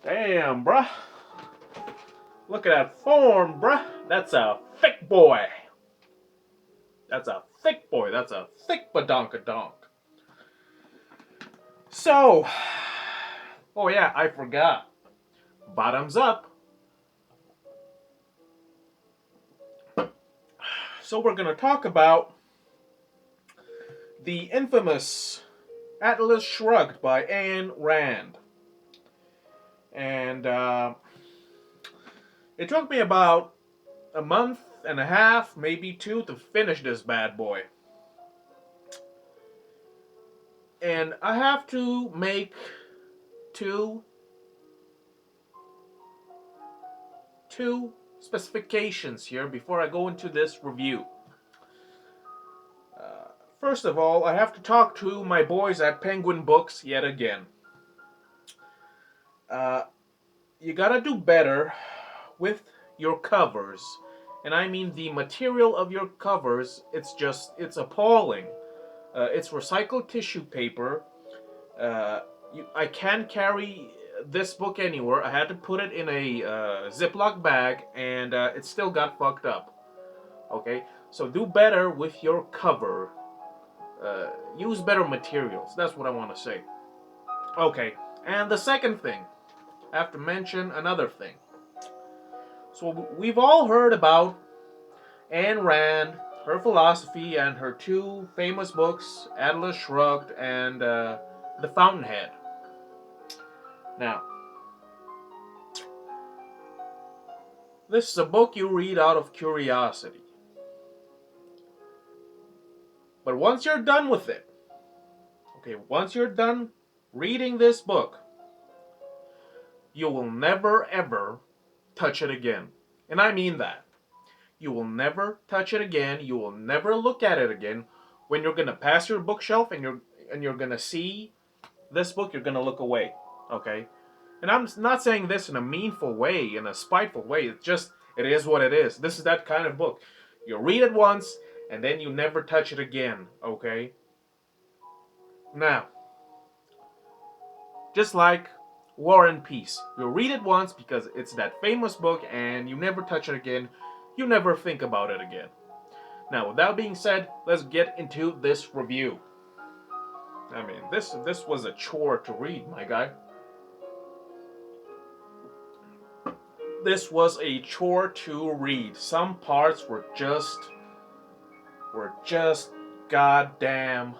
Damn, bruh. Look at that form, bruh. That's a thick boy. That's a thick boy. That's a thick badonkadonk. So, oh yeah, I forgot. Bottoms up. So we're gonna talk about the infamous Atlas Shrugged by Ayn Rand. And it took me about a month and a half, maybe two, to finish this bad boy. And I have to make two two specifications here before I go into this review. First of all, I have to talk to my boys at Penguin Books yet again. Uh, you gotta do better with your covers. And I mean the material of your covers, it's appalling. It's recycled tissue paper. Uh, I can't carry this book anywhere. I had to put it in a Ziploc bag, and it still got fucked up. Okay, so do better with your cover. Use better materials. That's what I want to say. Okay, and the second thing, I have to mention another thing. So we've all heard about Ayn Rand, her philosophy, and her two famous books, Atlas Shrugged and The Fountainhead. Now, this is a book you read out of curiosity. But once you're done with it, okay, once you're done reading this book, you will never ever touch it again. And I mean that. You will never touch it again. You will never look at it again. When you're gonna pass your bookshelf and you're gonna see this book, you're gonna look away. Okay? And I'm not saying this in a meanful way, in a spiteful way. It's just it is what it is. This is that kind of book. You read it once and then you never touch it again. Okay? Now, just like War and Peace. You read it once because it's that famous book and you never touch it again. You never think about it again. Now, with that being said, let's get into this review. I mean, this was a chore to read, my guy. This was a chore to read. Some parts were just goddamn,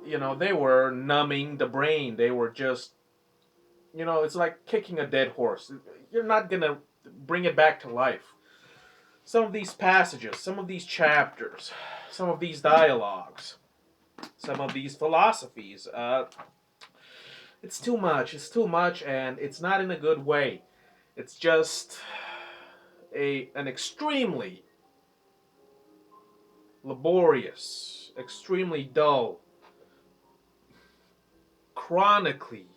they were numbing the brain. They were just, it's like kicking a dead horse. You're not gonna bring it back to life. Some of these passages, some of these chapters, some of these dialogues, some of these philosophies, it's too much. It's too much, and it's not in a good way. It's just an extremely laborious, extremely dull, chronically,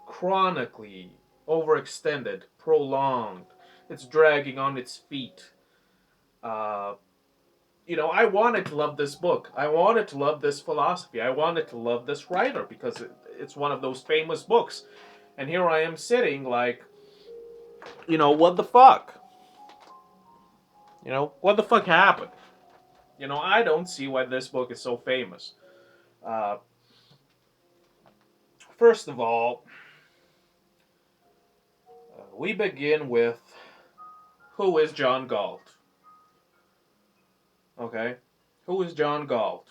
chronically overextended, prolonged. It's dragging on its feet. Uh, I wanted to love this book. I wanted to love this philosophy. I wanted to love this writer because it's one of those famous books. And here I am sitting like, what the fuck? What the fuck happened? I don't see why this book is so famous. Uh, First of all, we begin with who is John Galt? Okay? Who is John Galt?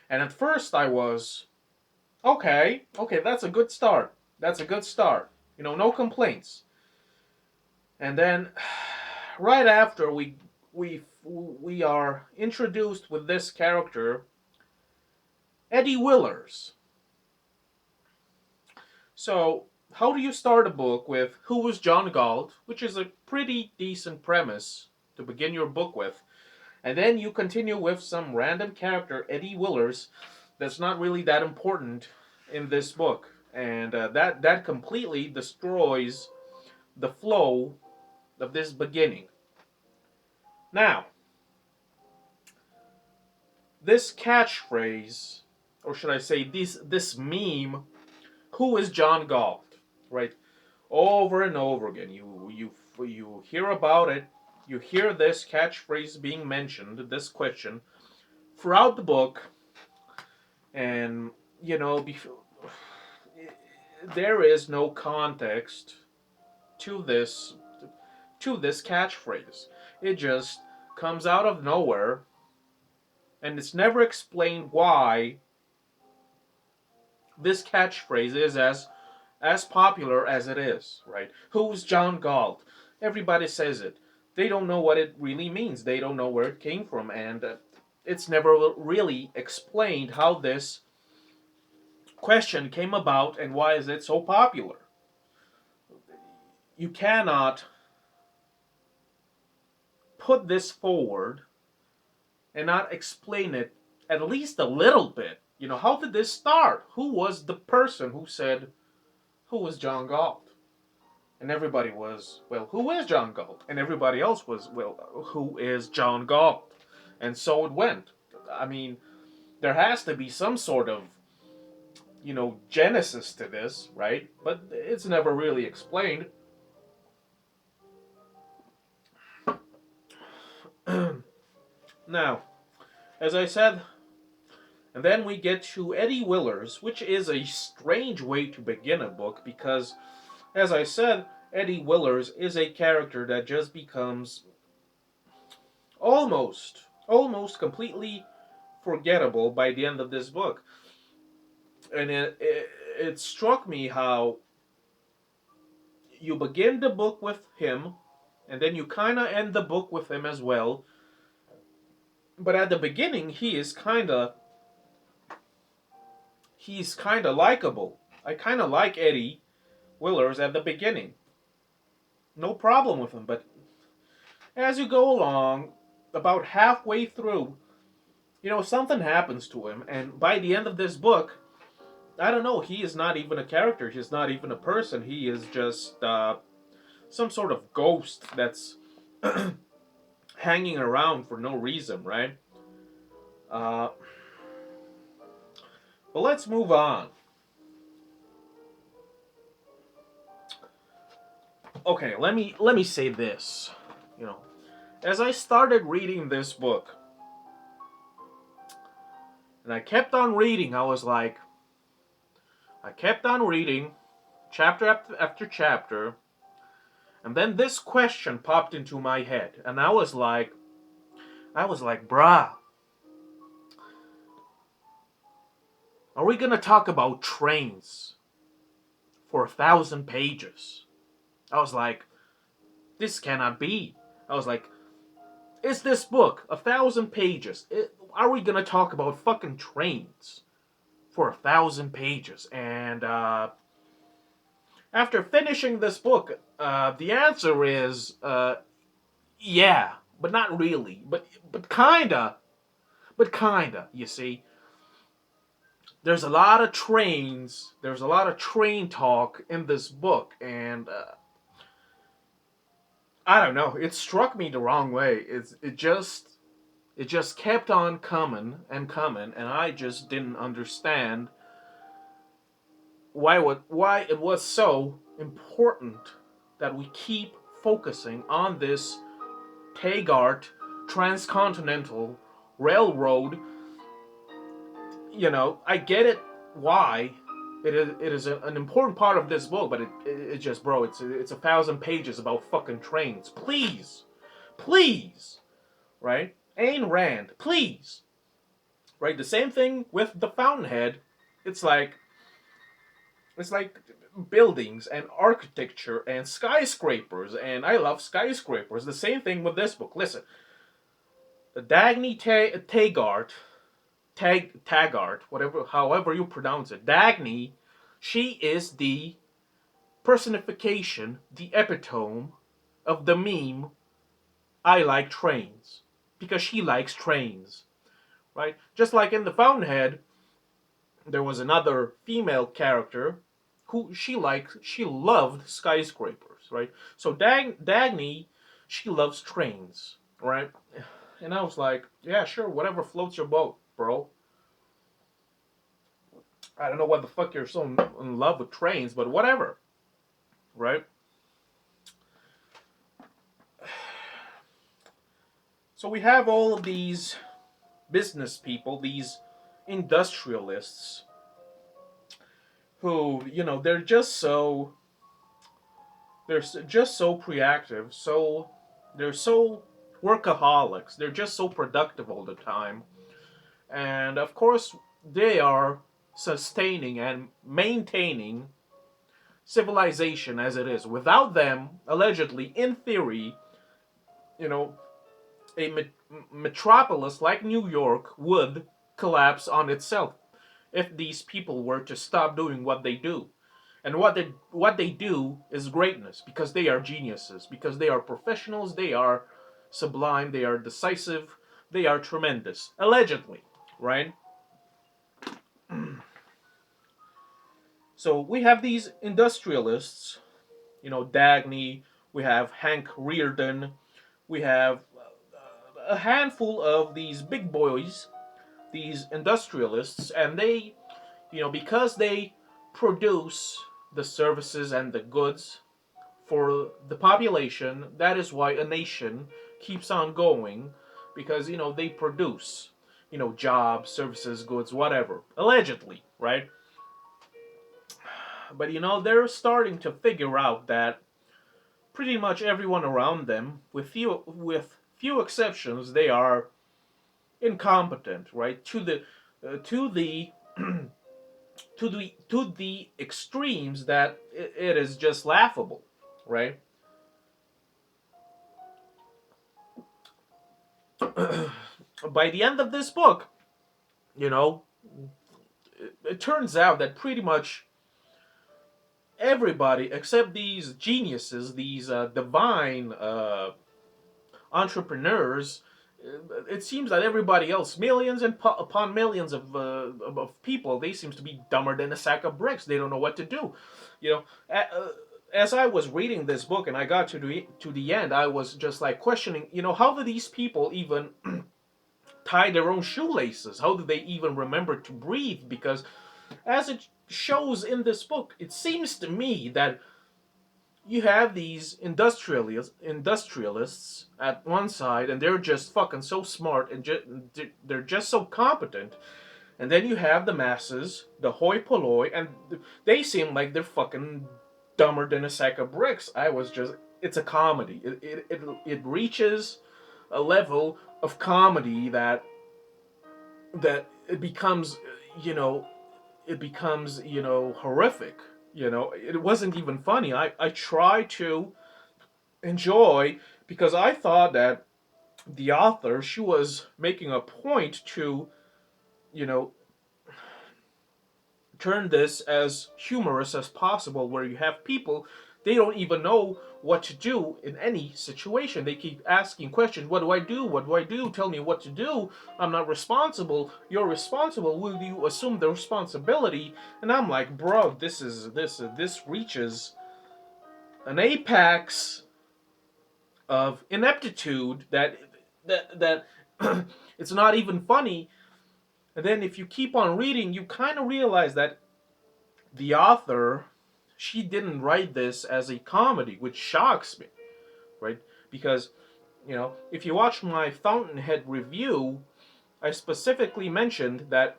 And at first I was, okay, that's a good start. That's a good start. No complaints. And then, right after we are introduced with this character, Eddie Willers. So, how do you start a book with who was John Galt, which is a pretty decent premise to begin your book with, and then you continue with some random character, Eddie Willers, that's not really that important in this book, and that completely destroys the flow of this beginning. Now, this catchphrase, or should I say this meme, Who is John Galt? Right? Over and over again, you hear about it. You hear this catchphrase being mentioned, this question, throughout the book, and you know, there is no context to this catchphrase. It just comes out of nowhere, and it's never explained why this catchphrase is as popular as it is, right? Who's John Galt? Everybody says it. They don't know what it really means. They don't know where it came from, and it's never really explained how this question came about and why is it so popular. You cannot put this forward and not explain it at least a little bit. You know, how did this start? Who was the person who said, who was John Galt? And everybody was, well, who is John Galt? And everybody else was, well, who is John Galt? And so it went. I mean, there has to be some sort of, genesis to this, right? But it's never really explained. Now, as I said, and then we get to Eddie Willers, which is a strange way to begin a book because, as I said, Eddie Willers is a character that just becomes almost completely forgettable by the end of this book. And it struck me how you begin the book with him, and then you kind of end the book with him as well. But at the beginning, he's kind of likable. I kind of like Eddie Willers at the beginning. No problem with him, but as you go along, about halfway through, something happens to him, and by the end of this book, I don't know, he is not even a character, he's not even a person, he is just some sort of ghost that's hanging around for no reason, right? Uh, but let's move on. Okay, let me say this. You know, as I started reading this book, and I kept on reading, I kept on reading, chapter after chapter, and then this question popped into my head, and I was like, bruh, are we gonna talk about trains for 1,000 pages? I was like, this cannot be. I was like, is this book 1,000 pages? Are we gonna talk about fucking trains for 1,000 pages? And after finishing this book, the answer is yeah, but not really, but kinda, You see, there's a lot of trains. There's a lot of train talk in this book, and I don't know. It struck me the wrong way. It just kept on coming and coming, and I just didn't understand why it was so important that we keep focusing on this Taggart transcontinental railroad. I get it why it is an important part of this book, but it just, bro, it's 1,000 pages about fucking trains. Please, right? Ayn Rand, please, right? The same thing with the Fountainhead. It's like buildings and architecture and skyscrapers, and I love skyscrapers. The same thing with this book. Listen, the Dagny Taggart, however you pronounce it, Dagny, she is the personification, the epitome of the meme, I like trains, because she likes trains, right? Just like in the Fountainhead, there was another female character who she loved skyscrapers, right? So Dagny, she loves trains, right? And I was like, yeah, sure, whatever floats your boat, bro. I don't know what the fuck you're so in love with trains, but whatever, right? So we have all of these business people, these industrialists, who, they're just so proactive, they're so workaholics, they're just so productive all the time, and of course they are sustaining and maintaining civilization as it is. Without them, allegedly, in theory, you know, a metropolis like New York would collapse on itself if these people were to stop doing what they do. And what they do is greatness, because they are geniuses, because they are professionals, they are sublime, they are decisive, they are tremendous, allegedly, right? So we have these industrialists, Dagny, we have Hank Reardon, we have a handful of these big boys, these industrialists, and they, because they produce the services and the goods for the population, that is why a nation keeps on going, because, they produce, jobs, services, goods, whatever, allegedly, right? But, they're starting to figure out that pretty much everyone around them, with few exceptions, they are incompetent, right? To the to the extremes that it is just laughable, right? By the end of this book, you know, it turns out that pretty much everybody except these geniuses, these divine entrepreneurs, it seems that everybody else, millions and upon millions of people, they seems to be dumber than a sack of bricks. They don't know what to do. You know, as I was reading this book and I got to the end, I was just like questioning, how do these people even tie their own shoelaces? How do they even remember to breathe? Because as it shows in this book, it seems to me that you have these industrialists at one side, and they're just fucking so smart, and they're just so competent. And then you have the masses, the hoi polloi, and they seem like they're fucking dumber than a sack of bricks. It's a comedy. It reaches a level of comedy that it becomes, you know, horrific. It wasn't even funny. I try to enjoy, because I thought that the author, she was making a point to, you know, turn this as humorous as possible, where you have people, they don't even know what to do in any situation. They keep asking questions. What do I do? What do I do? Tell me what to do. I'm not responsible. You're responsible. Will you assume the responsibility? And I'm like, bro, this reaches an apex of ineptitude that it's not even funny. And then if you keep on reading, you kind of realize that the author, she didn't write this as a comedy, which shocks me, right? Because, if you watch my Fountainhead review, I specifically mentioned that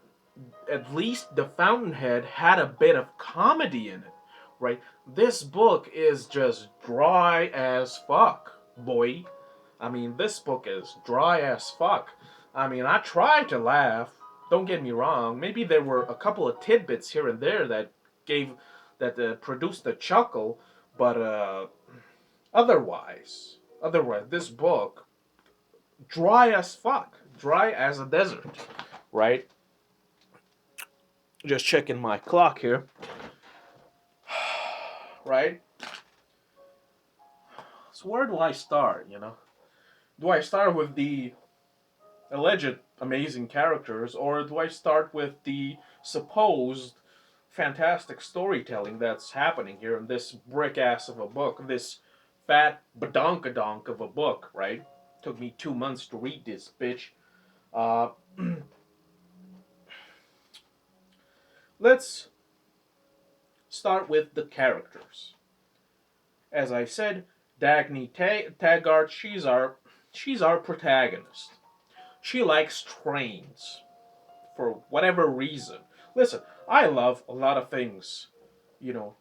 at least the Fountainhead had a bit of comedy in it, right? This book is just dry as fuck, boy. I mean, this book is dry as fuck. I mean, I tried to laugh. Don't get me wrong. Maybe there were a couple of tidbits here and there gave produced a chuckle, but otherwise, this book dry as fuck, dry as a desert, right? Just checking my clock here, right? So where do I start? Do I start with the alleged amazing characters, or do I start with the supposed fantastic storytelling that's happening here in this brick ass of a book, this fat badonkadonk of a book, right? Took me 2 months to read this bitch. Uh, Let's start with the characters. As I said, Dagny Taggart, she's our protagonist. She likes trains for whatever reason. Listen, I love a lot of things,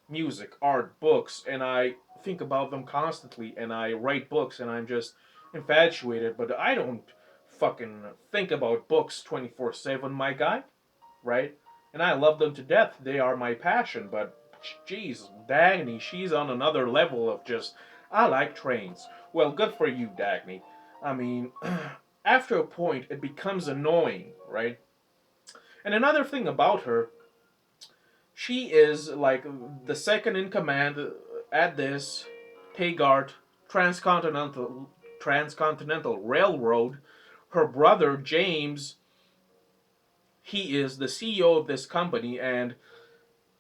music, art, books, and I think about them constantly, and I write books, and I'm just infatuated, but I don't fucking think about books 24/7, my guy, right? And I love them to death. They are my passion, but jeez, Dagny, she's on another level of just, I like trains. Well, good for you, Dagny. I mean, after a point, it becomes annoying, right? And another thing about her, she is like the second in command at this Taggart transcontinental transcontinental railroad. Her brother James, he is the CEO of this company, and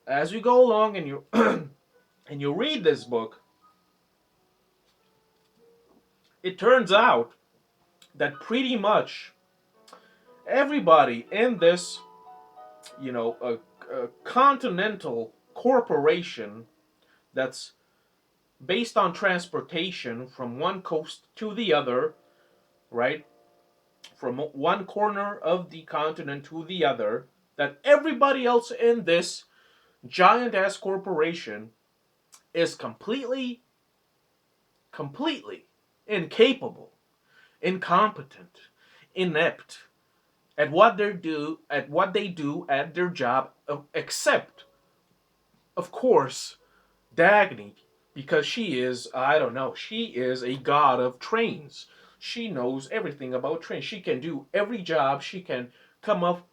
as you go along and you and you read this book, it turns out that pretty much everybody in this, a continental corporation that's based on transportation from one coast to the other, right? From one corner of the continent to the other, that everybody else in this giant ass corporation is completely incapable, incompetent, inept at what they do at their job, except, of course, Dagny, because she is, I don't know, she is a god of trains. She knows everything about trains. She can do every job. She can come up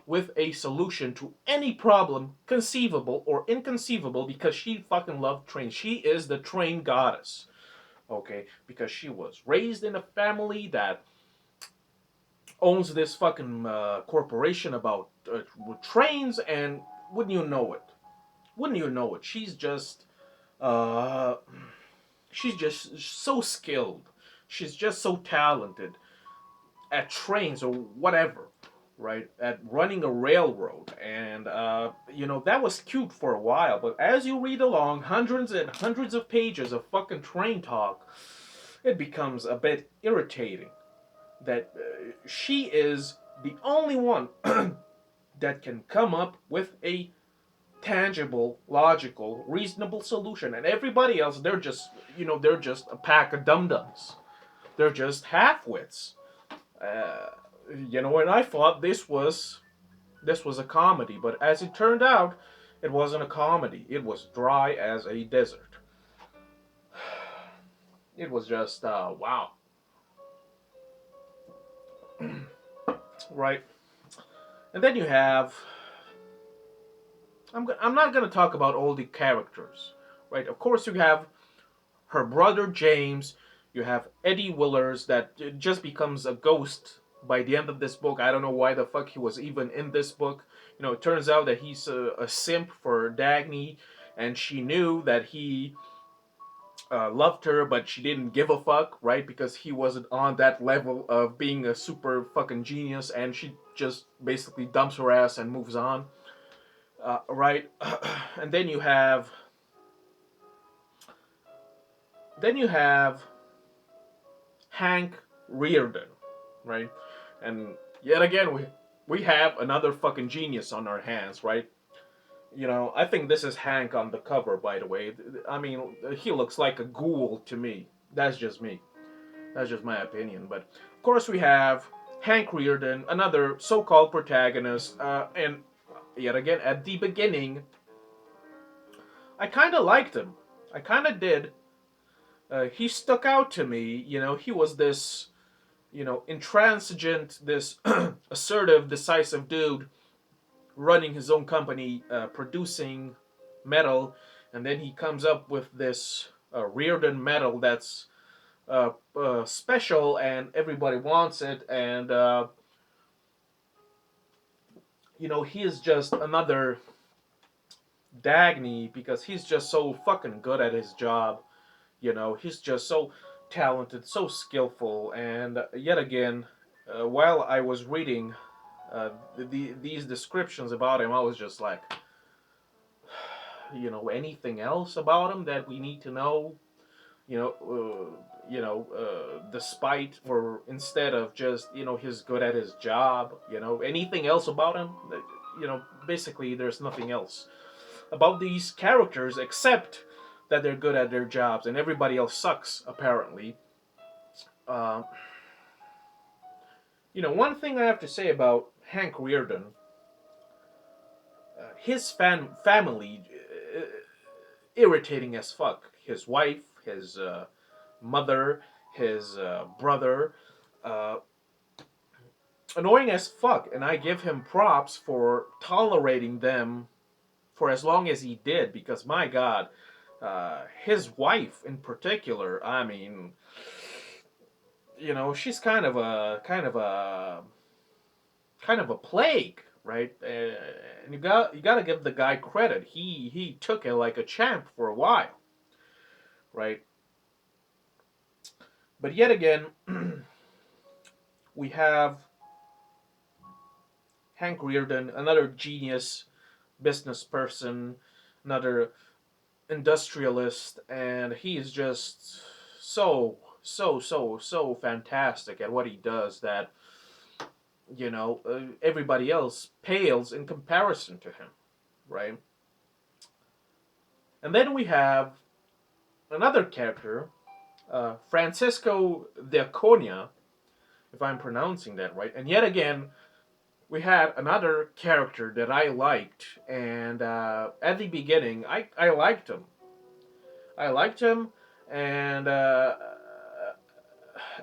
with a solution to any problem conceivable or inconceivable because she fucking loves trains. She is the train goddess. Okay, because she was raised in a family that owns this fucking corporation about trains, and wouldn't you know it? Wouldn't you know it? Uh, she's just so skilled. She's just so talented at trains or whatever, right? At running a railroad. And, that was cute for a while. But as you read along, hundreds and hundreds of pages of fucking train talk, it becomes a bit irritating that she is the only one that can come up with a tangible, logical, reasonable solution, and everybody else, they're just a pack of dum dums. They're just half-wits. Uh, and I thought this was a comedy, but as it turned out, it wasn't a comedy. It was dry as a desert. It was just wow, right? And then you have. I'm not gonna talk about all the characters, right? Of course, you have her brother James. You have Eddie Willers that just becomes a ghost by the end of this book. I don't know why the fuck he was even in this book. It turns out that he's a simp for Dagny, and she knew that he loved her, but she didn't give a fuck, right? Because he wasn't on that level of being a super fucking genius, and she just basically dumps her ass and moves on, right? And then you have Hank Reardon, right? And yet again, we have another fucking genius on our hands, right? I think this is Hank on the cover, by the way. I mean, he looks like a ghoul to me. That's just me. That's just my opinion. But of course, we have Hank Reardon, another so-called protagonist, and yet again, at the beginning, I kind of liked him. I kind of did. He stuck out to me. He was this intransigent, this assertive, decisive dude running his own company, producing metal, and then he comes up with this Reardon metal that's special and everybody wants it, and he is just another Dagny because he's just so fucking good at his job. He's just so talented, so skillful, and yet again, while I was reading These descriptions about him, I was just like, anything else about him that we need to know? Despite or instead of just he's good at his job. Anything else about him? Basically, there's nothing else about these characters except that they're good at their jobs, and everybody else sucks apparently. Uh, one thing I have to say about Hank Reardon, his family, irritating as fuck. His wife, his mother, his brother, uh, annoying as fuck. And I give him props for tolerating them for as long as he did, because my God, his wife in particular. I mean, she's kind of a plague, right? And you gotta give the guy credit. He took it like a champ for a while, right? But yet again, we have Hank Reardon, another genius business person, another industrialist, and he is just so fantastic at what he does that everybody else pales in comparison to him, right? And then we have another character, Francisco de Aconia, if I'm pronouncing that right. And yet again, we had another character that I liked, and at the beginning, I liked him. I liked him, and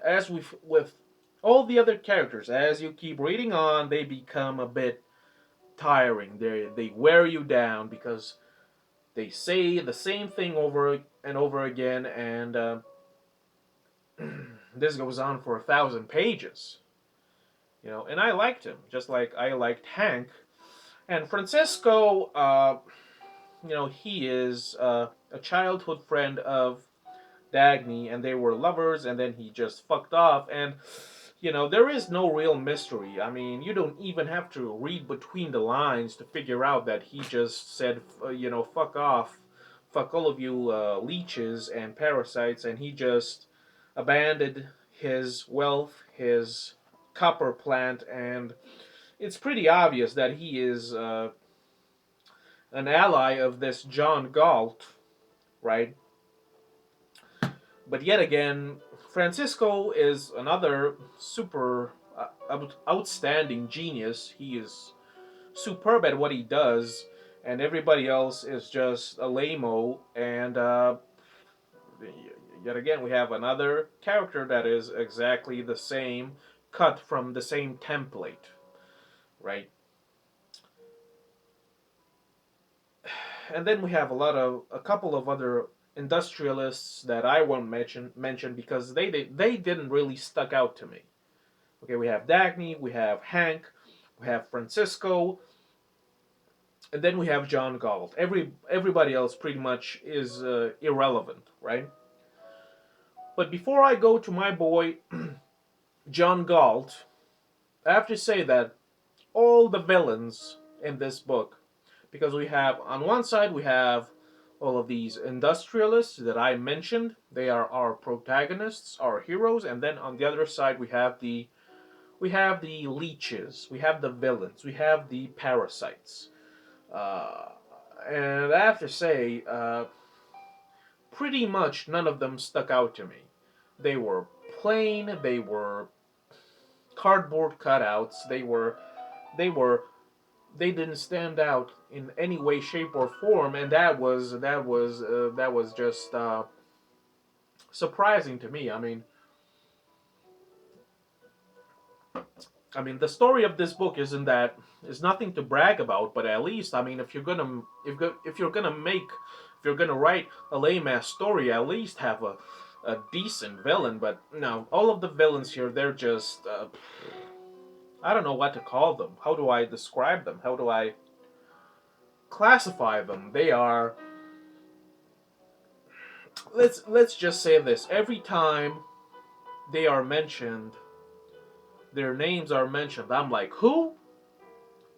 as with all the other characters, as you keep reading on, they become a bit tiring. They wear you down because they say the same thing over and over again, and this goes on for 1,000 pages. And I liked him, just like I liked Hank. And Francisco, he is a childhood friend of Dagny, and they were lovers, and then he just fucked off. And there is no real mystery. I mean, you don't even have to read between the lines to figure out that he just said, fuck off, fuck all of you leeches and parasites, and he just abandoned his wealth, his copper plant, and it's pretty obvious that he is an ally of this John Galt, right? But yet again, Francisco is another super outstanding genius. He is superb at what he does, and everybody else is just a lame-o. And yet again, we have another character that is exactly the same, cut from the same template, right? And then we have a couple of other industrialists that I won't mention because they didn't really stuck out to me. Okay, we have Dagny, we have Hank, we have Francisco, and then we have John Galt. Everybody else pretty much is irrelevant, right? But before I go to my boy John Galt, I have to say that all the villains in this book, because we have on one side we have all of these industrialists that I mentioned. They are our protagonists, our heroes, and then on the other side we have the leeches, we have the villains, we have the parasites. Uh, and I have to say, pretty much none of them stuck out to me. They were plain, they were cardboard cutouts, they were they didn't stand out in any way, shape, or form, and that was just surprising to me. I mean, the story of this book is nothing to brag about, but at least, I mean, if you're gonna write a lame ass story, at least have a decent villain. But no, all of the villains here, they're just I don't know what to call them. How do I describe them? How do I classify them? They are, let's just say this. Every time they are mentioned, their names are mentioned, I'm like, who?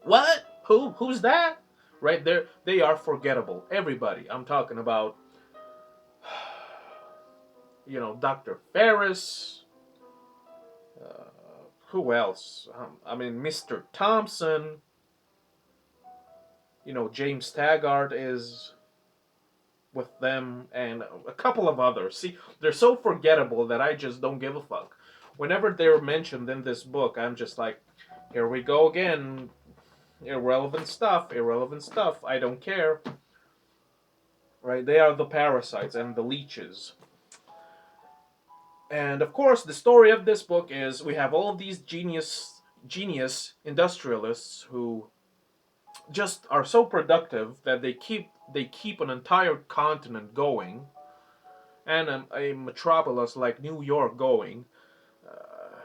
What? Who's that? Right there, they are forgettable. Everybody. I'm talking about, Dr. Ferris. Uh, who else? I mean, Mr. Thompson. James Taggart is with them, and a couple of others. See, they're so forgettable that I just don't give a fuck. Whenever they're mentioned in this book, I'm just like, here we go again. Irrelevant stuff, irrelevant stuff. I don't care. Right? They are the parasites and the leeches. And of course, the story of this book is we have all of these genius industrialists who just are so productive that they keep an entire continent going, and a metropolis like New York going, uh,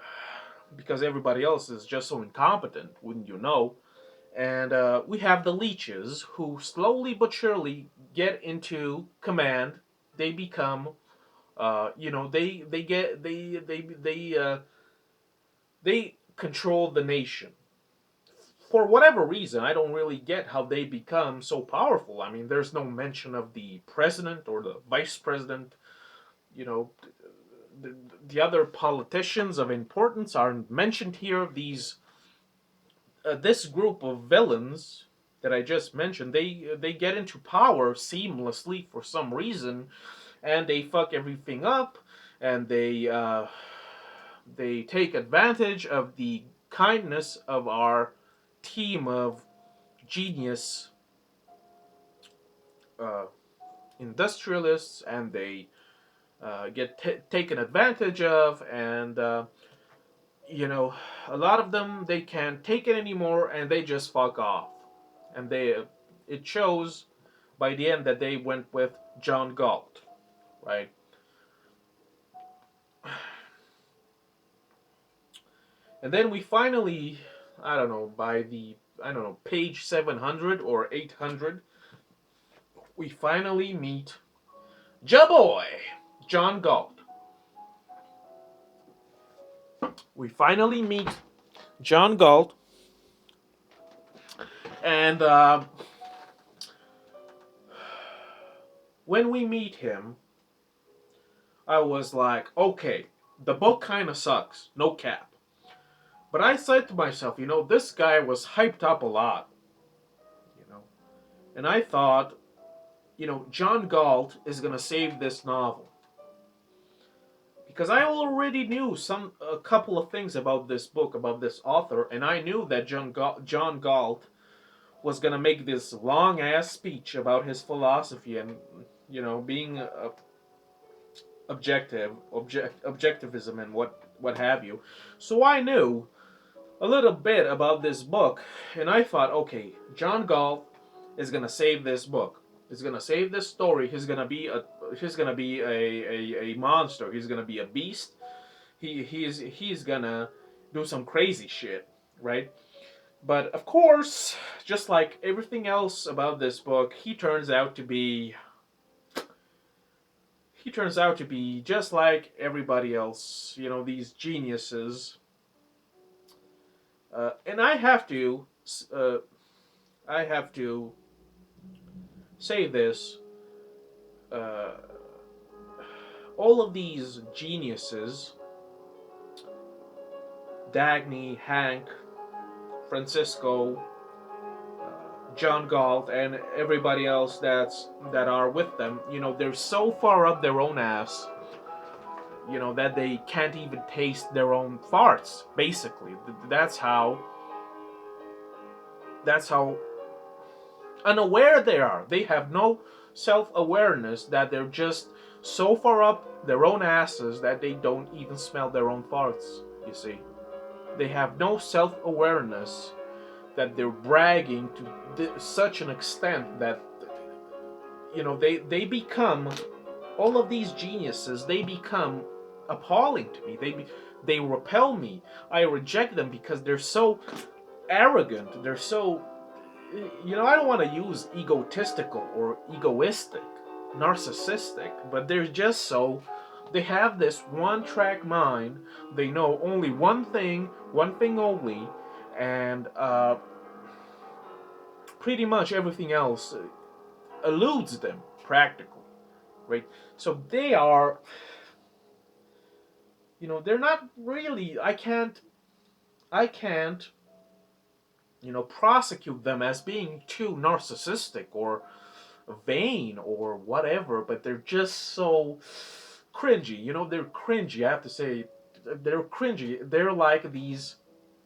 because everybody else is just so incompetent, wouldn't you know? And we have the leeches who slowly but surely get into command. They become, they get they control the nation. For whatever reason, I don't really get how they become so powerful. I mean, there's no mention of the president or the vice president. You know, the, the other politicians of importance aren't mentioned here. This group of villains that I just mentioned, they get into power seamlessly for some reason, and they fuck everything up, and they take advantage of the kindness of our team of genius uh, industrialists, and they get taken advantage of, and you know, a lot of them they can't take it anymore, and they just fuck off, and it shows by the end that they went with John Galt, right? And then we finally, I don't know, by the I don't know page 700 or 800, we finally meet Jaboy, John Galt. We finally meet John Galt, and when we meet him, I was like, okay, the book kind of sucks, no cap. But I said to myself, this guy was hyped up a lot, you know, and I thought, John Galt is gonna save this novel because I already knew a couple of things about this book, about this author, and I knew that John Galt was gonna make this long ass speech about his philosophy and being objectivism and what have you. So I knew a little bit about this book, and I thought, okay, John Galt is gonna save this book. He's gonna save this story. He's gonna be a monster. He's gonna be a beast. He's gonna do some crazy shit, right? But of course, just like everything else about this book, he turns out to be just like everybody else. These geniuses. And uh, I have to say this. Uh, all of these geniuses, Dagny, Hank, Francisco, John Galt, and everybody else that are with them, they're so far up their own ass, that they can't even taste their own farts. Basically, that's how unaware they are. They have no self-awareness that they're just so far up their own asses that they don't even smell their own farts. You see, they have no self-awareness that they're bragging to such an extent that they become, all of these geniuses, they become appalling to me. They repel me. I reject them because they're so arrogant. They're so, I don't want to use egotistical or egoistic, narcissistic, but they're just so, they have this one track mind. They know only one thing only, and pretty much everything else eludes them practically, right? So they are, they're not really. I can't, prosecute them as being too narcissistic or vain or whatever, but they're just so cringy. They're cringy. I have to say, they're cringy. They're like these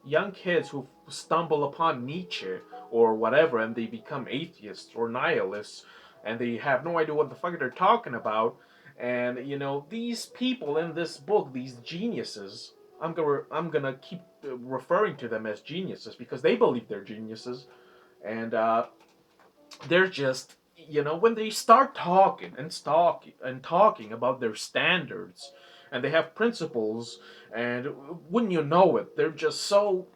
young kids who stumble upon Nietzsche or whatever, and they become atheists or nihilists, and they have no idea what the fuck they're talking about. And these people in this book, these geniuses, I'm gonna keep referring to them as geniuses because they believe they're geniuses, and they're just when they start talking and talking about their standards, and they have principles, and wouldn't you know it, they're just so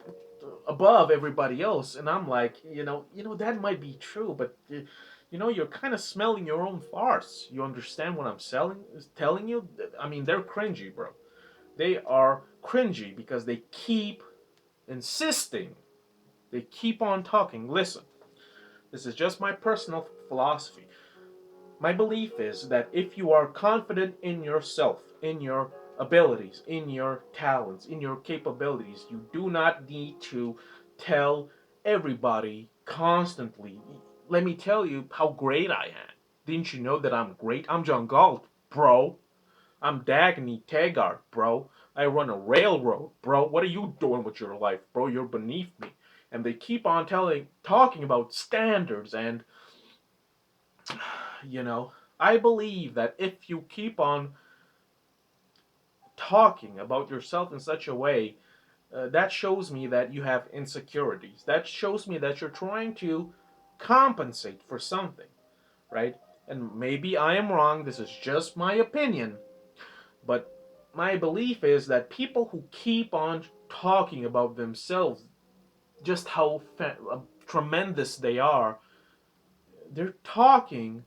above everybody else. And I'm like, that might be true, but you're kind of smelling your own farce. You understand what I'm telling you? I mean, they're cringy, bro. They are cringy because they keep insisting. They keep on talking. Listen, this is just my personal philosophy. My belief is that if you are confident in yourself, in your abilities, in your talents, in your capabilities, you do not need to tell everybody constantly, let me tell you how great I am. Didn't you know that I'm great? I'm John Galt, bro. I'm Dagny Tagar, bro. I run a railroad, bro. What are you doing with your life, bro? You're beneath me. And they keep on talking about standards, and you know, I believe that if you keep on talking about yourself in such a way, that shows me that you have insecurities. That shows me that you're trying to compensate for something, right? And maybe I am wrong. This is just my opinion. But my belief is that people who keep on talking about themselves, just how tremendous they are, they're talking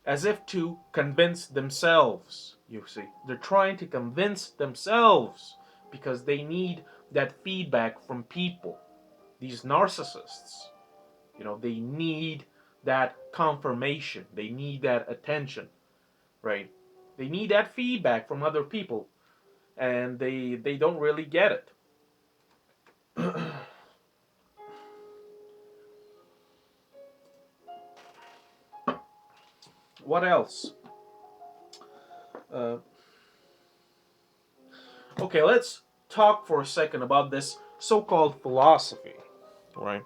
as if to convince themselves. You see, they're trying to convince themselves because they need that feedback from people. These narcissists, they need that confirmation, they need that attention, right? They need that feedback from other people, and they don't really get it. What else? Uh, okay, let's talk for a second about this so-called philosophy, right?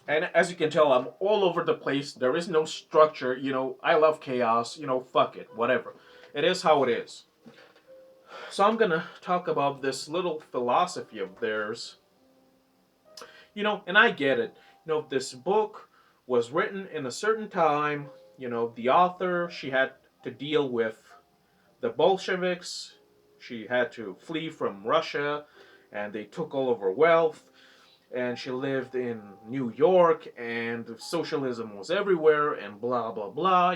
And as you can tell, I'm all over the place. There is no structure. I love chaos. Fuck it, whatever. It is how it is. So I'm gonna talk about this little philosophy of theirs. And I get it. This book was written in a certain time. The author, she had to deal with the Bolsheviks. She had to flee from Russia, and they took all of her wealth. And she lived in New York, and socialism was everywhere, and blah blah blah.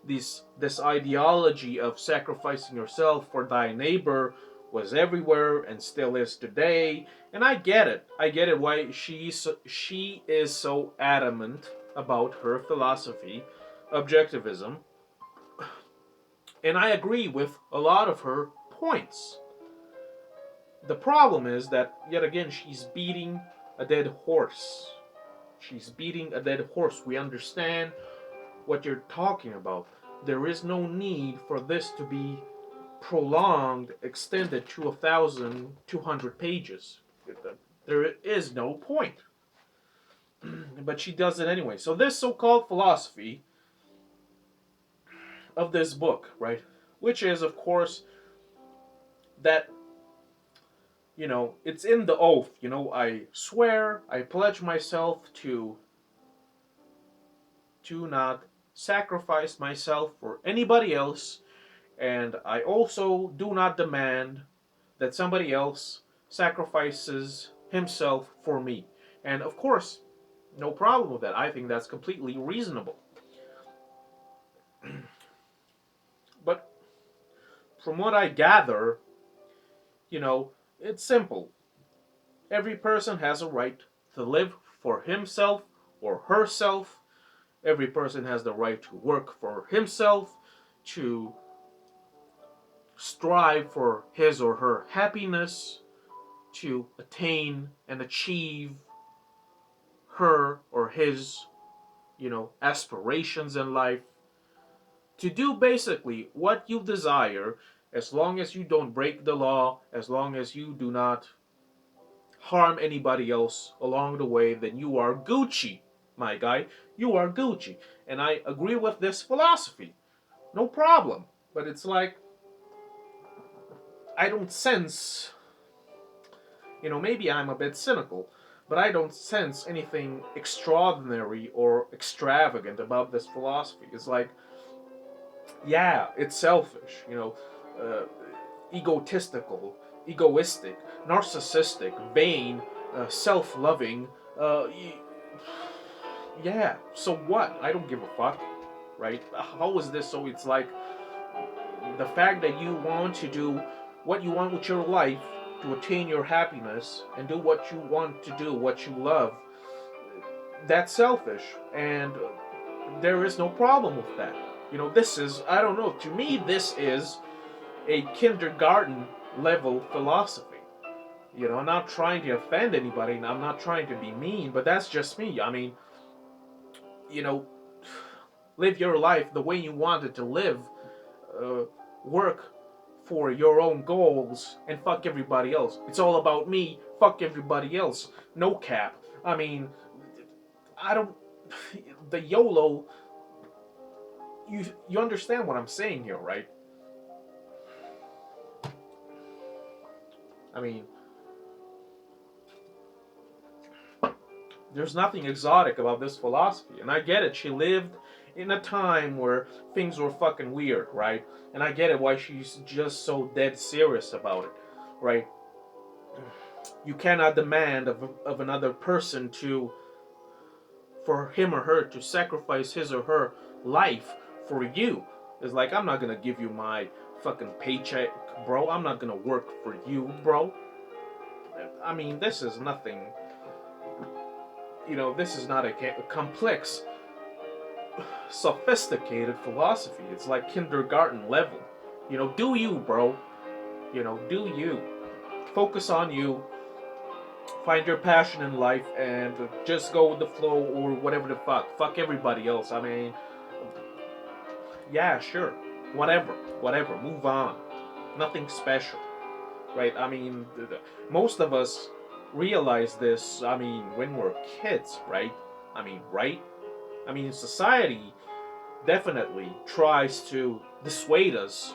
This ideology of sacrificing yourself for thy neighbor was everywhere and still is today. And I get it. I get it why she is so adamant about her philosophy, objectivism, and I agree with a lot of her points. The problem is that, yet again, she's beating a dead horse. She's beating a dead horse. We understand what you're talking about. There is no need for this to be prolonged, extended to 1,200 pages. There is no point. But she does it anyway. So, this so called philosophy of this book, right? Which is, of course, that it's in the oath. I swear, I pledge myself to not sacrifice myself for anybody else, and I also do not demand that somebody else sacrifices himself for me. And of course, no problem with that. I think that's completely reasonable. But from what I gather, it's simple. Every person has a right to live for himself or herself. Every person has the right to work for himself, to strive for his or her happiness, to attain and achieve her or his, aspirations in life, to do basically what you desire, as long as you don't break the law, as long as you do not harm anybody else along the way, then you are Gucci, my guy. You are Gucci. And I agree with this philosophy. No problem. But it's like, I don't sense, maybe I'm a bit cynical, but I don't sense anything extraordinary or extravagant about this philosophy. It's like, yeah, it's selfish, uh, egotistical, egoistic, narcissistic, vain, self-loving. Uh, yeah, so what? I don't give a fuck, right? How is this so? It's like the fact that you want to do what you want with your life to attain your happiness and do what you want to do, what you love. That's selfish, and there is no problem with that. This is, I don't know, to me, this is a kindergarten level philosophy. I'm not trying to offend anybody, and I'm not trying to be mean, but that's just me. I mean, you know, live your life the way you want it to live. Uh, Work for your own goals and fuck everybody else. It's all about me. Fuck everybody else. No cap. I mean, I don't. The YOLO. You understand what I'm saying here, right? I mean, there's nothing exotic about this philosophy. And I get it. She lived in a time where things were fucking weird, right? And I get it why she's just so dead serious about it, right? You cannot demand of another person to, for him or her to sacrifice his or her life for you. It's like, I'm not gonna give you my fucking paycheck, bro. I'm not gonna work for you, bro. I mean, this is nothing. This is not a complex, sophisticated philosophy. It's like kindergarten level. Do you, bro. Do you. Focus on you. Find your passion in life and just go with the flow or whatever the fuck. Fuck everybody else. I mean, yeah, sure. Whatever. Move on. Nothing special. Right? I mean, most of us realize this, I mean, when we're kids, right? I mean, right? I mean, society definitely tries to dissuade us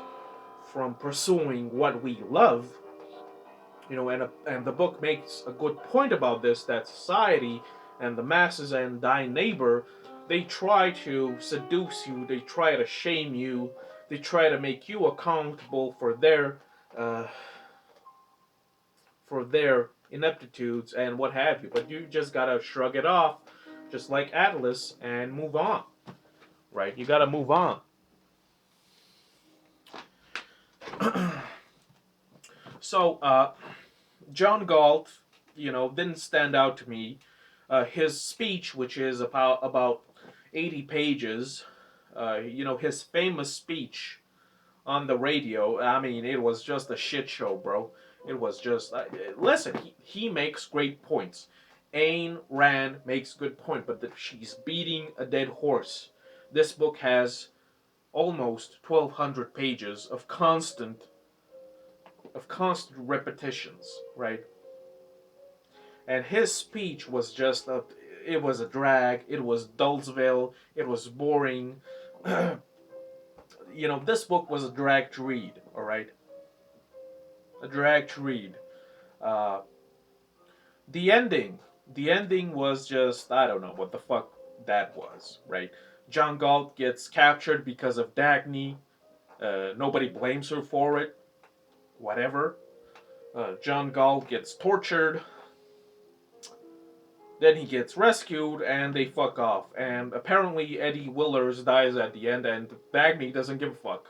from pursuing what we love. And the book makes a good point about this, that society and the masses and thy neighbor, they try to seduce you, they try to shame you, they try to make you accountable uh, for their ineptitudes and what have you. But you just gotta shrug it off, just like Atlas, and move on. Right? You gotta move on. So, John Galt, didn't stand out to me. His speech, which is about 80 pages, his famous speech on the radio. I mean, it was just a shit show, bro. It was just listen. He makes great points. Ayn Rand makes good point, but she's beating a dead horse. This book has almost 1,200 pages of constant repetitions, right? And his speech was just it was a drag. It was Dullsville. It was boring. This book was a drag to read. All right, a drag to read. Uh, the ending, the ending was just, I don't know what the fuck that was. Right, John Galt gets captured because of Dagny. Nobody blames her for it. Whatever. John Galt gets tortured. Then he gets rescued and they fuck off. And apparently Eddie Willers dies at the end and Dagny doesn't give a fuck.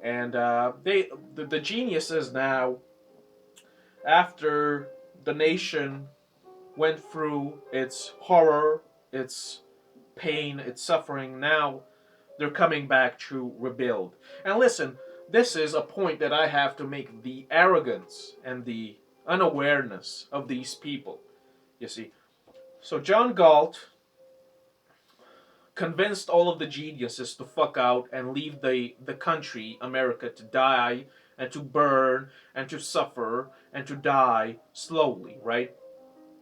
And the geniuses now, after the nation went through its horror, its pain, its suffering. Now they're coming back to rebuild. And listen, this is a point that I have to make: the arrogance and the unawareness of these people. You see, so John Galt convinced all of the geniuses to fuck out and leave the country, America, to die and to burn and to suffer and to die slowly, right?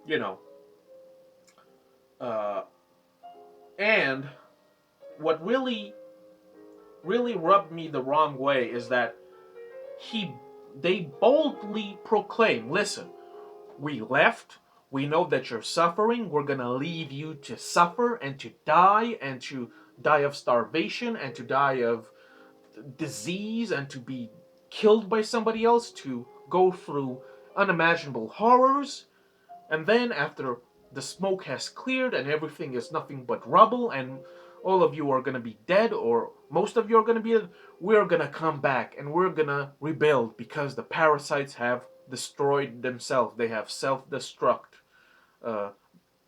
You know. Uh, and what really rubbed me the wrong way is that he they boldly proclaim, listen, we left, we know that you're suffering, we're gonna leave you to suffer and to die of starvation and to die of disease and to be killed by somebody else, to go through unimaginable horrors. And then after the smoke has cleared and everything is nothing but rubble and all of you are going to be dead, or most of you are going to be dead, we're going to come back and we're going to rebuild because the parasites have destroyed themselves. They have self-destruct. Uh,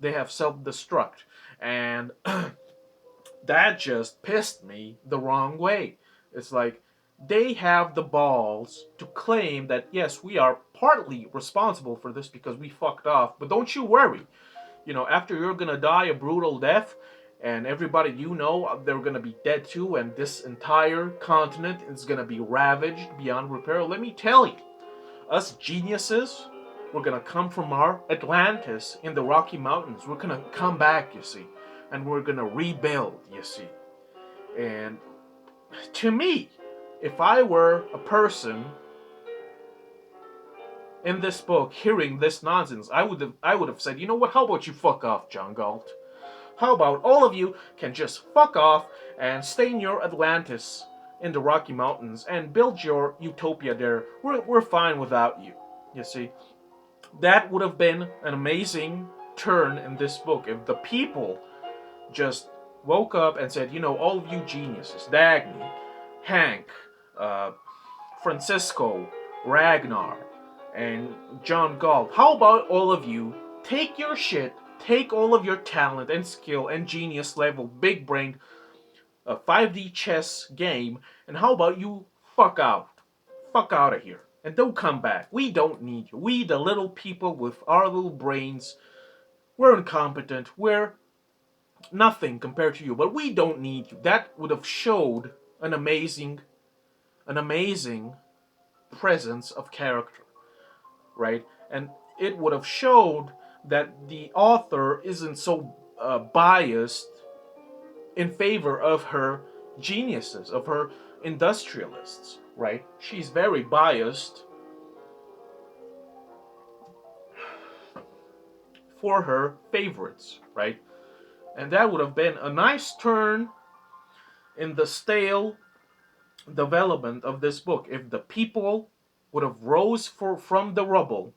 they have self-destruct. And that just pissed me the wrong way. It's like they have the balls to claim that yes, we are partly responsible for this because we fucked off, but don't you worry. You know, after you're gonna die a brutal death, and everybody you know they're gonna be dead too, and this entire continent is gonna be ravaged beyond repair. Let me tell you, us geniuses, we're gonna come from our Atlantis in the Rocky Mountains. We're gonna come back, you see, and we're gonna rebuild, you see. And to me, if I were a person in this book hearing this nonsense, I would have said, you know what? How about you fuck off, John Galt? How about all of you can just fuck off and stay in your Atlantis in the Rocky Mountains and build your utopia there? We're fine without you. You see, that would have been an amazing turn in this book if the people just woke up and said, you know, all of you geniuses, Dagny, Hank, uh, Francisco, Ragnar, and John Galt, how about all of you take your shit, take all of your talent and skill and genius level, big brain, 5D chess game, and how about you fuck out? Fuck out of here. And don't come back. We don't need you. We, the little people with our little brains, we're incompetent. We're nothing compared to you, but we don't need you. That would have showed an amazing presence of character, right? And it would have showed that the author isn't so biased in favor of her geniuses, of her industrialists, right? She's very biased for her favorites, right? And that would have been a nice turn in the stale development of this book if the people would have rose from the rubble,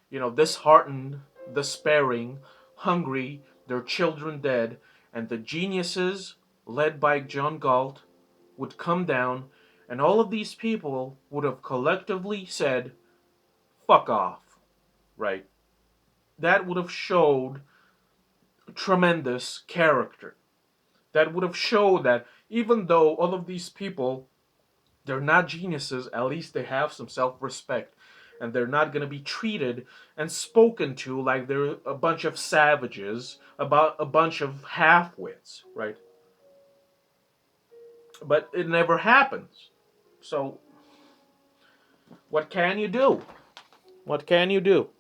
you know, disheartened, despairing, hungry, their children dead, and the geniuses led by John Galt would come down, and all of these people would have collectively said, fuck off, right? That would have showed tremendous character. That would have showed that even though all of these people, they're not geniuses, at least they have some self-respect. And they're not going to be treated and spoken to like they're a bunch of savages, about a bunch of half-wits, right? But it never happens. So, what can you do? What can you do?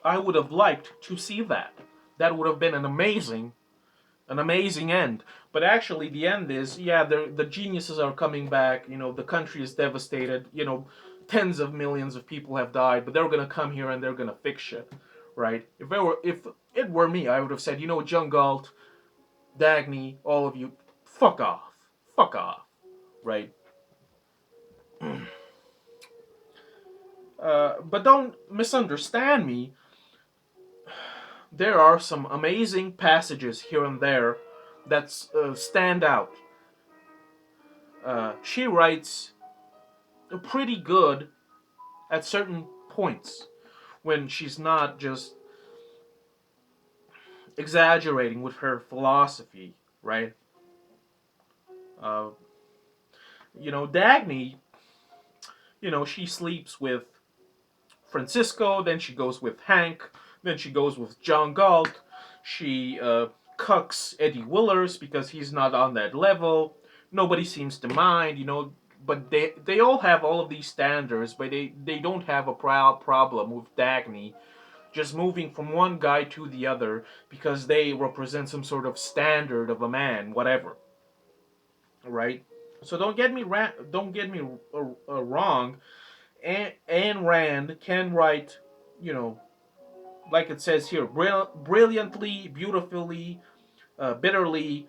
I would have liked to see that. That would have been an amazing end. But actually, the end is, yeah, the geniuses are coming back. You know, the country is devastated. You know, tens of millions of people have died, but they're gonna come here and they're gonna fix shit, right? If it were me, I would have said, you know, John Galt, Dagny, all of you, fuck off, right? But don't misunderstand me. There are some amazing passages here and there that stand out. She writes a pretty good at certain points when she's not just exaggerating with her philosophy, right? Uh, Dagny, she sleeps with Francisco, then she goes with Hank, then she goes with John Galt. She cucks Eddie Willers because he's not on that level. Nobody seems to mind. But they all have all of these standards, but they don't have a problem with Dagny just moving from one guy to the other because they represent some sort of standard of a man, whatever, right? So don't get me wrong. Ayn Rand can write, you know, like it says here, brilliantly, beautifully, bitterly,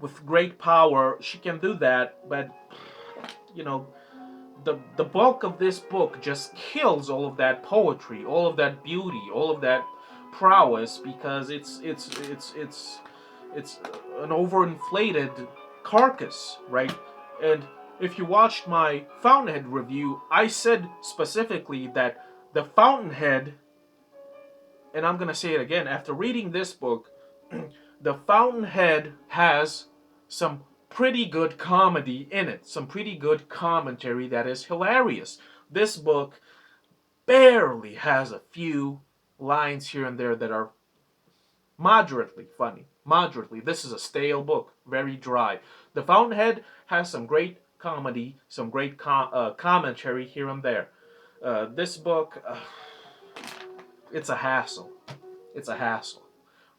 with great power. She can do that, but you know, the bulk of this book just kills all of that poetry, all of that beauty, all of that prowess because it's an overinflated carcass, right? And if you watched my Fountainhead review, I said specifically that the Fountainhead, and I'm gonna say it again, after reading this book, the Fountainhead has some pretty good comedy in it, some pretty good commentary that is hilarious. This book barely has a few lines here and there that are moderately funny. Moderately. This is a stale book, very dry. The Fountainhead has some great comedy, some great commentary here and there. This book, it's a hassle. It's a hassle,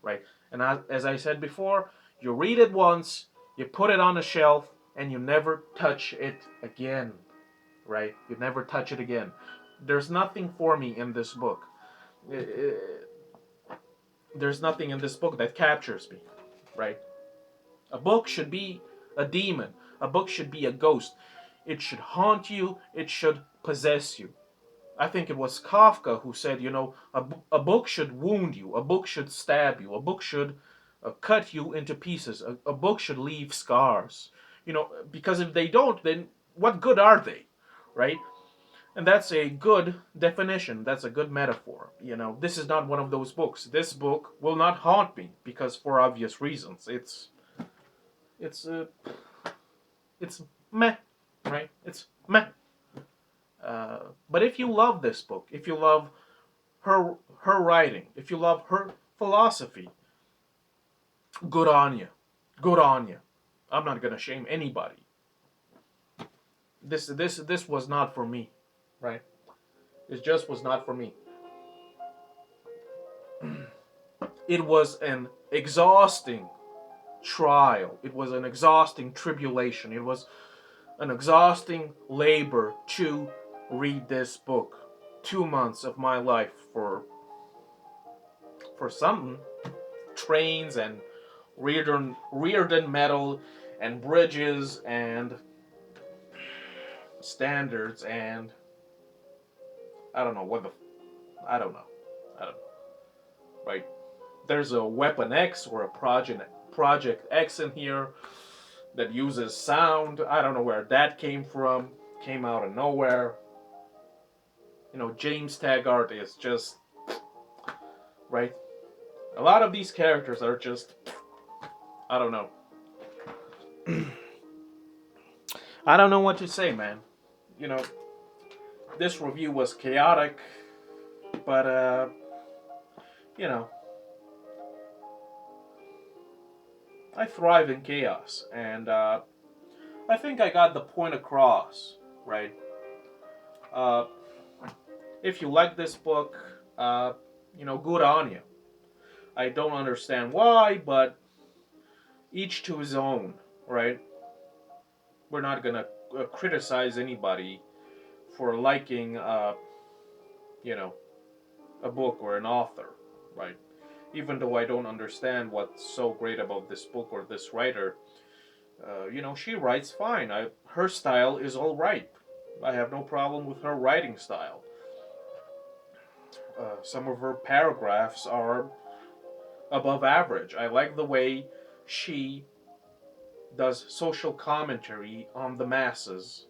right? And as I said before, you read it once, you put it on a shelf, and you never touch it again, right? You never touch it again. There's nothing for me in this book. There's nothing in this book that captures me, right? A book should be a demon. A book should be a ghost. It should haunt you. It should possess you. I think it was Kafka who said, a book should wound you. A book should stab you. A book should cut you into pieces. A book should leave scars. Because if they don't, then what good are they, right? And that's a good definition. That's a good metaphor. This is not one of those books. This book will not haunt me because, for obvious reasons, it's uh, it's meh, right? It's meh. But if you love this book, if you love her writing, if you love her philosophy, good on you. Good on you. I'm not gonna shame anybody. This was not for me, right? It just was not for me. It was an exhausting trial. It was an exhausting tribulation. It was an exhausting labor to read this book. 2 months of my life for something. Trains and Reardon metal and bridges and standards and I don't know what the I don't know. I don't know. Right? There's a Weapon X or a Project X in here that uses sound. I don't know where that came from. Came out of nowhere. James Taggart is just right. A lot of these characters are just I don't know. I don't know what to say, man. You know, this review was chaotic, but you know, I thrive in chaos, and I think I got the point across, right? Uh, if you like this book, good on you. I don't understand why, but each to his own, right? We're not gonna criticize anybody for liking, you know, a book or an author, right? Even though I don't understand what's so great about this book or this writer, she writes fine. Her style is all right. I have no problem with her writing style. Some of her paragraphs are above average. I like the way she does social commentary on the masses,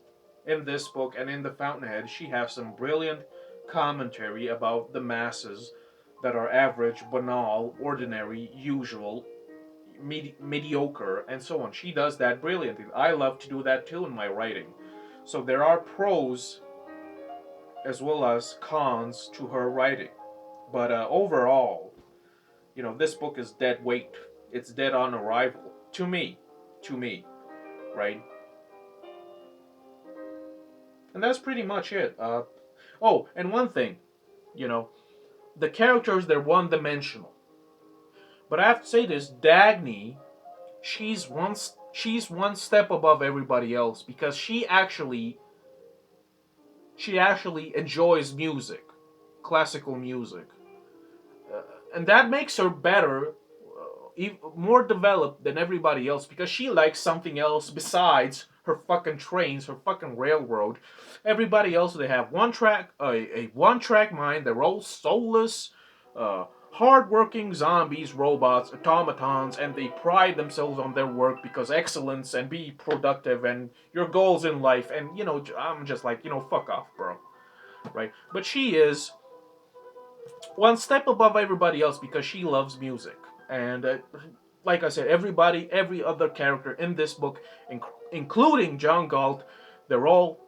in this book and in The Fountainhead, she has some brilliant commentary about the masses that are average, banal, ordinary, usual, mediocre, and so on. She does that brilliantly. I love to do that too in my writing. So there are pros as well as cons to her writing. But overall, this book is dead weight. It's dead on arrival to me, to me, right? And that's pretty much it. Oh, and one thing, you know, the characters they're one-dimensional. But I have to say this: Dagny, she's one step above everybody else because she actually enjoys music, classical music, uh, and that makes her better, more developed than everybody else because she likes something else besides her fucking trains, her fucking railroad. Everybody else, they have a one track mind. They're all soulless, hardworking zombies, robots, automatons, and they pride themselves on their work because excellence and be productive and your goals in life. And I'm just like, fuck off, bro. Right? But she is one step above everybody else because she loves music. And like I said, every other character in this book, including John Galt, they're all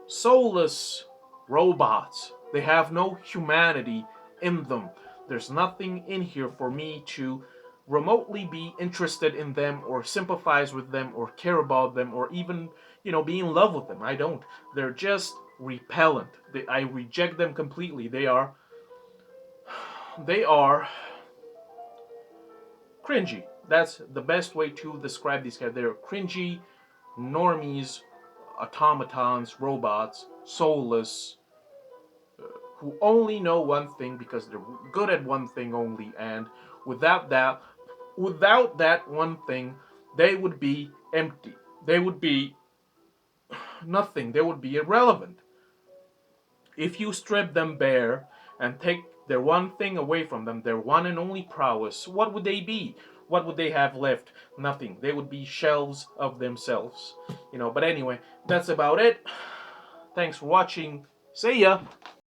soulless robots. They have no humanity in them. There's nothing in here for me to remotely be interested in them or sympathize with them or care about them or even, be in love with them. I don't. They're just repellent. I reject them completely. They are cringy. That's the best way to describe these guys. They're cringy, normies, automatons, robots, soulless, who only know one thing because they're good at one thing only, and without that, without that one thing, they would be empty. They would be nothing. They would be irrelevant. If you strip them bare and take their one thing away from them, their one and only prowess, what would they be? What would they have left? Nothing. They would be shells of themselves. But anyway, that's about it. Thanks for watching. See ya!